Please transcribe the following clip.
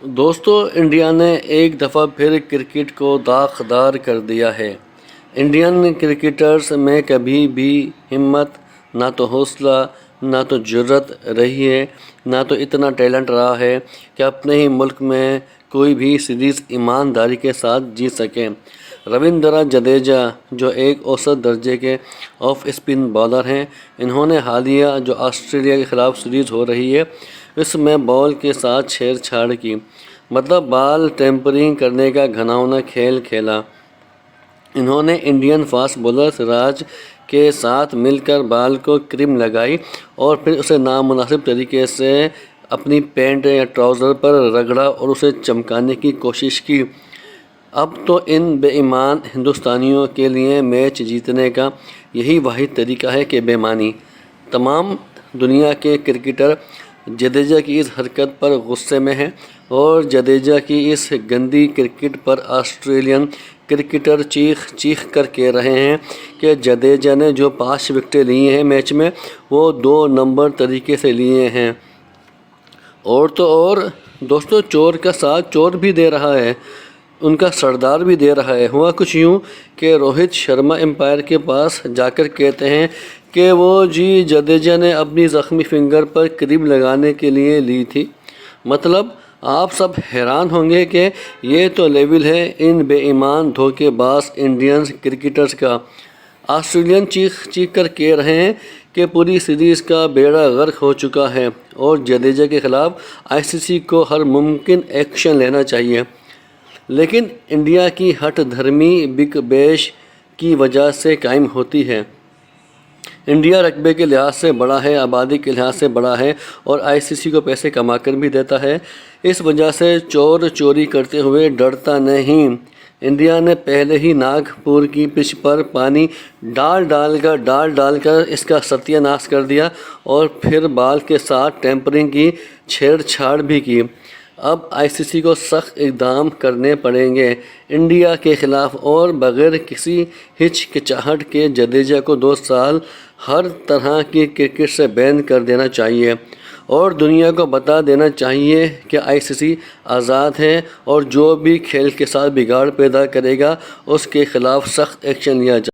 دوستو، انڈیا نے ایک دفعہ پھر کرکٹ کو داغدار کر دیا ہے۔ انڈین کرکٹرز میں کبھی بھی ہمت، نہ تو حوصلہ، نہ تو جرأت رہی ہے، نہ تو اتنا ٹیلنٹ رہا ہے کہ اپنے ہی ملک میں کوئی بھی سیریز ایمانداری کے ساتھ جیت سکیں۔ رویندرا جڈیجا، جو ایک اوسط درجے کے آف اسپن بالر ہیں، انہوں نے حالیہ جو آسٹریلیا کے خلاف سیریز ہو رہی ہے اس میں بال کے ساتھ چھیڑ چھاڑ کی، مطلب بال ٹیمپرنگ کرنے کا گھناؤنا کھیل کھیلا۔ انہوں نے انڈین فاسٹ بالر سراج کے ساتھ مل کر بال کو کریم لگائی اور پھر اسے نامناسب طریقے سے اپنی پینٹ یا ٹراؤزر پر رگڑا اور اسے چمکانے کی کوشش کی۔ اب تو ان بے ایمان ہندوستانیوں کے لیے میچ جیتنے کا یہی واحد طریقہ ہے کہ بے ایمانی۔ تمام دنیا کے کرکٹر جڈیجا کی اس حرکت پر غصے میں ہیں اور جڈیجا کی اس گندی کرکٹ پر آسٹریلین کرکٹر چیخ چیخ کر کہہ رہے ہیں کہ جڈیجا نے جو 5 وکٹیں لی ہیں میچ میں وہ 2 نمبر طریقے سے لیے ہیں۔ اور تو اور دوستو، چور کا ساتھ چور بھی دے رہا ہے، ان کا سردار بھی دے رہا ہے۔ ہوا کچھ یوں کہ روہت شرما امپائر کے پاس جا کر کہتے ہیں کہ وہ جڈیجا نے اپنی زخمی فنگر پر کریم لگانے کے لیے لی تھی۔ مطلب آپ سب حیران ہوں گے کہ یہ تو لیول ہے ان بے ایمان دھوکے باز انڈین کرکٹرز کا۔ آسٹریلین چیخ چیخ کر کہہ رہے ہیں کہ پوری سیریز کا بیڑا غرق ہو چکا ہے اور جڈیجا کے خلاف ICC کو ہر ممکن ایکشن لینا چاہیے۔ لیکن انڈیا کی ہٹ دھرمی بگ بیش کی وجہ سے قائم ہوتی ہے۔ انڈیا رقبے کے لحاظ سے بڑا ہے، آبادی کے لحاظ سے بڑا ہے اور ICC کو پیسے کما کر بھی دیتا ہے۔ اس وجہ سے چور چوری کرتے ہوئے ڈرتا نہیں۔ انڈیا نے پہلے ہی ناگپور کی پچ پر پانی ڈال کر اس کا ستیہ ناش کر دیا اور پھر بال کے ساتھ ٹیمپرنگ کی، چھیڑ چھاڑ بھی کی۔ اب ICC کو سخت اقدام کرنے پڑیں گے انڈیا کے خلاف اور بغیر کسی ہچکچاہٹ کے جڈیجا کو 2 سال ہر طرح کی کرکٹ سے بین کر دینا چاہیے اور دنیا کو بتا دینا چاہیے کہ ICC آزاد ہے اور جو بھی کھیل کے ساتھ بگاڑ پیدا کرے گا اس کے خلاف سخت ایکشن لیا جائے۔